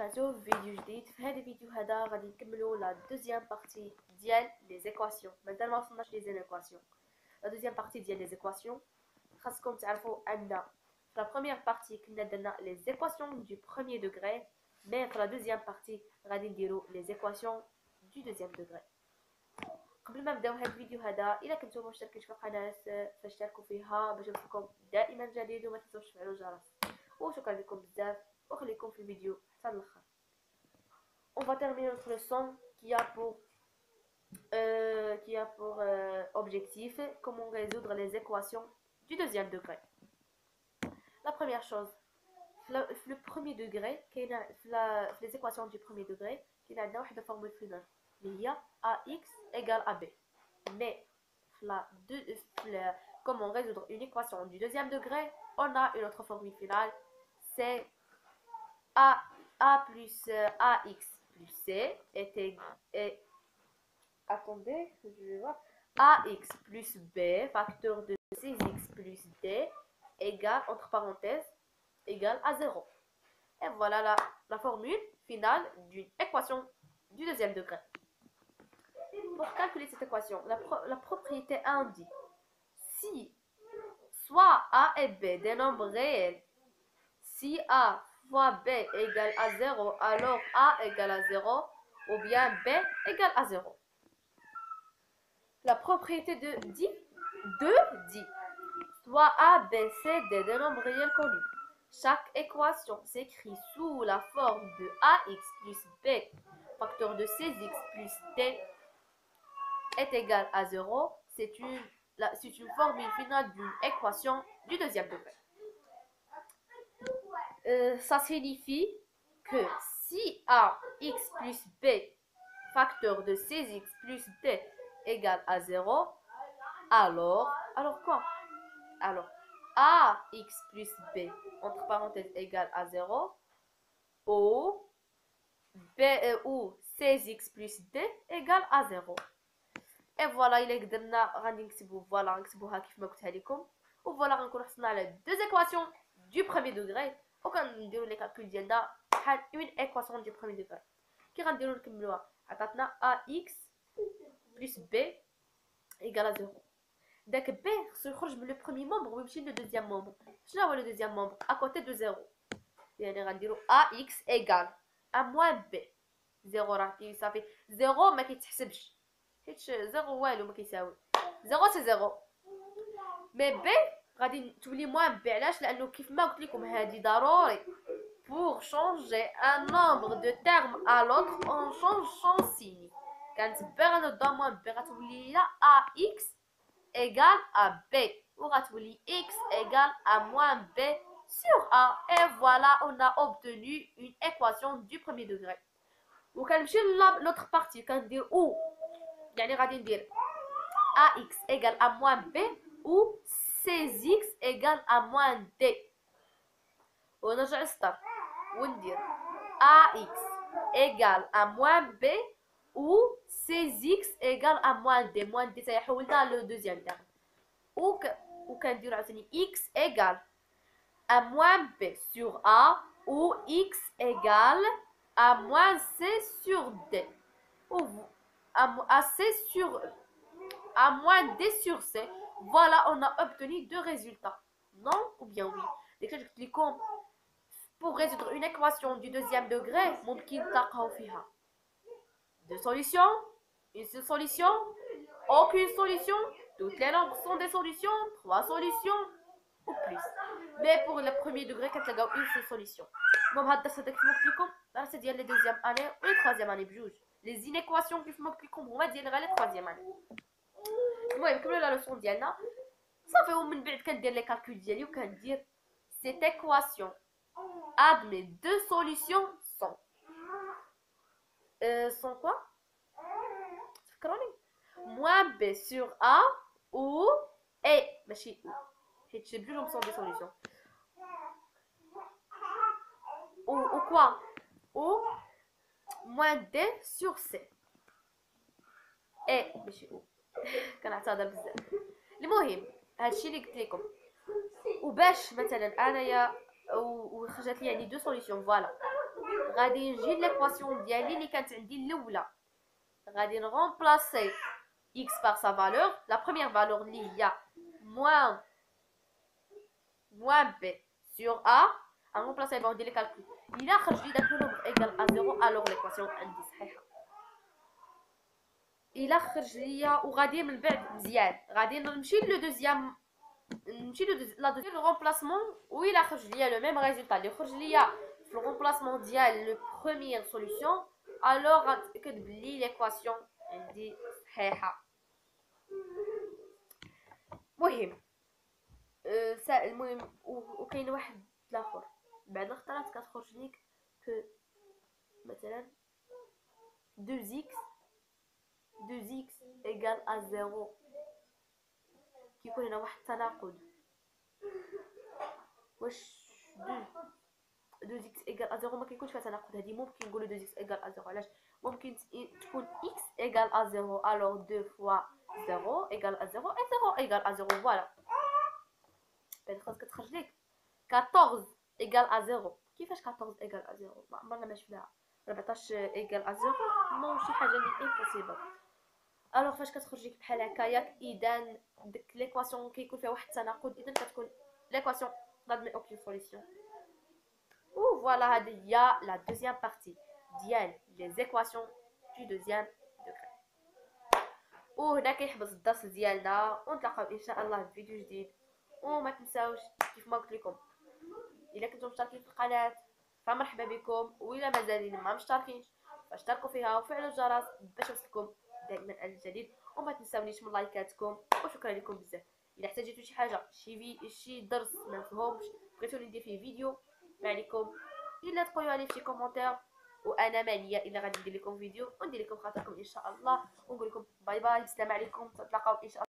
وبركاته في فيديو جديد. في هذا الفيديو هذا غادي نكملوا لا دوزيام بارتي ديال لي زيكواسيون. مازال ما وصلناش لي زيكواسيون. لا دوزيام بارتي ديال لي زيكواسيون خاصكم تعرفوا ان في لا بروميير بارتي كنا درنا لي زيكواسيون دو بروميير دوغري، مي في لا دوزيام بارتي غادي نديروا لي زيكواسيون دو دوزيام دوغري. قبل ما نبداو هذا الفيديو هذا، الا كنتو مشتركين في القناه فاشتركوا فيها باش يوصلكم دائما جديد، وما تنسوش تفعلوا الجرس. وشكرا لكم بزاف وخليكم في الفيديو حتى الاخر. On va terminer notre leçon qui a pour objectif comment résoudre les équations du deuxième degré. La première chose, le premier degré, les équations du premier degré, qui a une formule finale, il y a ax égale ab. Mais comment résoudre une équation du deuxième degré, on a une autre formule finale, c'est a plus ax plus c attendez, je vais voir. Ax plus b facteur de 6x plus d égale, entre parenthèses, égale à 0. Et voilà la formule finale d'une équation du deuxième degré. Pour calculer cette équation, la propriété 1 dit si soit a et b des nombres réels, si a fois b égale à 0, alors a égale à 0, ou bien b égale à 0. La propriété de dit soit a, b, c, d des nombres réels connus. Chaque équation s'écrit sous la forme de ax plus b facteur de 6x plus d est égal à 0. C'est une formule finale d'une équation du deuxième degré. Ça signifie que si ax plus b facteur de 6x plus d égale à 0, alors quoi? Alors ax plus b entre parenthèses égale à 0 ou 16x plus d égale à 0. Et voilà, il est غادي نكتبوا فوالا نكتبوها كيف ما قلتها لكم. وفوالا غنكونوا حصلنا على deux équations du premier degré وكنديروا لي كالكول ديالنا بحال une équation du premier degré. كي غنديروا نكملوها عطاتنا ax plus b égale à 0. Donc b خصو يخرج من لو بروميير مومبر ويمشي لو دوزيام مومبر. شنو هو لو دوزيام مومبر؟ à côté de 0. يعني غنديروا ax égale a moins b. 0 راه كيصافي 0 ما كيتحسبش حيت 0 والو ما كيساوي 0 سي 0. مي b غادي تولي موان b. علاش؟ لانه كيف ما قلت لكم هذه ضروري pour changer un nombre de termes à l'autre on change son signe. كنتبع غنضا موان b غتولي لا ax égale à b ou غتولي x égale à moins b sur a. Et voilà, on a obtenu une équation du premier degré. وكنمشي l'autre partie كندير ou يعني غادي ندير ax égale à moins b ou 16x égale à moins d. ونرجع للسطر وندير ax égale à moins b ou 16x égale à moins d. moins d سيحولنا لو دوزيام تيرم. وكندير عاوتاني x égale à moins b sur a ou x égale à moins c sur d ou à moins d sur c. Voilà, on a obtenu deux résultats. Non ou bien oui. Pour résoudre une équation du deuxième degré, ممكن تلقاو فيها deux solutions, une seule solution, aucune solution, toutes les nombres sont des solutions, trois solutions ou plus. Mais pour le premier degré كتلقاو une seule solution. المهم هاد الدرس هذا كيف ما قلت لكم درس ديال لي دوزيام اني و لي تروازيام اني بجوج. لي زينيكواسيون كيف ما قلت لكم هما ديال غير لي تروازيام اني. المهم نكملوا لا لوسون ديالنا صافي. ومن بعد كندير لي كالكول ديالي وكندير cette équation admet deux solutions sont quoi? تفكروني moins b sur a ou a ماشي حيت بجوجهم sont des solutions ou quoi ou moins d sur c a ماشي او. كنعتذر بزاف. المهم هادشي اللي قلت لكم. وباش مثلا انايا وخرجت لي يعني دو سوليسيون فوالا غادي نجي ليكواسيون ديالي اللي كانت عندي الاولى، غادي نغومبلاسي x par sa valeur, la première valeur اللي هي moins b sur a. غنغومبلاسي با وندير لي كالكول. الا خرج لي داك لو نومبر ايكال ا 0 الوغ ليكواسيون عندي صحيحه. الا خرج ليا وغادي من بعد مزيان غادي نمشي لو دوزيام، نمشي لا دوزيام رومبلاسمون، وإلا خرج ليا لو ميم ريزولطا اللي خرج ليا في الرومبلاسمون ديال لو بروميير سوليوشن، الوغ غتاكد بلي ليكواسيون عندي صحيحه. المهم وكاين واحد الاخر بعد الخطرات كتخرج ليك كو مثلا 2x ايكال ا 0، كيكون هنا واحد التناقض. واش 2x ايكال ا 0 ما كيكونش فيها تناقض؟ هذه ممكن نقولوا 2x ايكال ا 0. علاش؟ ممكن تكون x ايكال ا 0 الوغ 2 فوا 0 ايكال ا 0 اي 0 ايكال ا 0. فوالا بعد خاص كتخرج لك 14 ايكال ا 0. كيفاش 14 ايكال ا 0؟ ما عمرنا ما شفناها. 14 ايكال ا 0 نو شي حاجه اللي امبوسيبل. الوغ فاش كتخرج لك بحال هكاياك اذا ديك ليكواسيون كيكون فيها واحد التناقض، اذا كتكون ليكواسيون نادمي اوكين سوليسيون. و فوالا هذه هي لا دوزيام بارتي ديال لي زيكواسيون دو دوزيام دوغري. وهنا كيحبس الدرس ديالنا، ونتلاقاو ان شاء الله في فيديو جديد. وما تنساوش كيف ما قلت لكم الا كنتم مشتركين في القناه فمرحبا بكم، والا مازالين ما مشتركينش فاشتركوا فيها وفعلوا الجرس باش يوصلكم دائما الجديد. وما تنساونيش من لايكاتكم، وشكرا لكم بزاف. الا احتاجيتوا شي حاجه شي درس ما مفهومش بغيتوني ندير فيه فيديو ما عليكم الا تقولوا لي في كومونتير، وانا ماليه الا غادي ندير لكم فيديو وندير لكم خاطركم ان شاء الله، ونقول لكم باي باي، السلام عليكم، تتلاقاو ان شاء الله.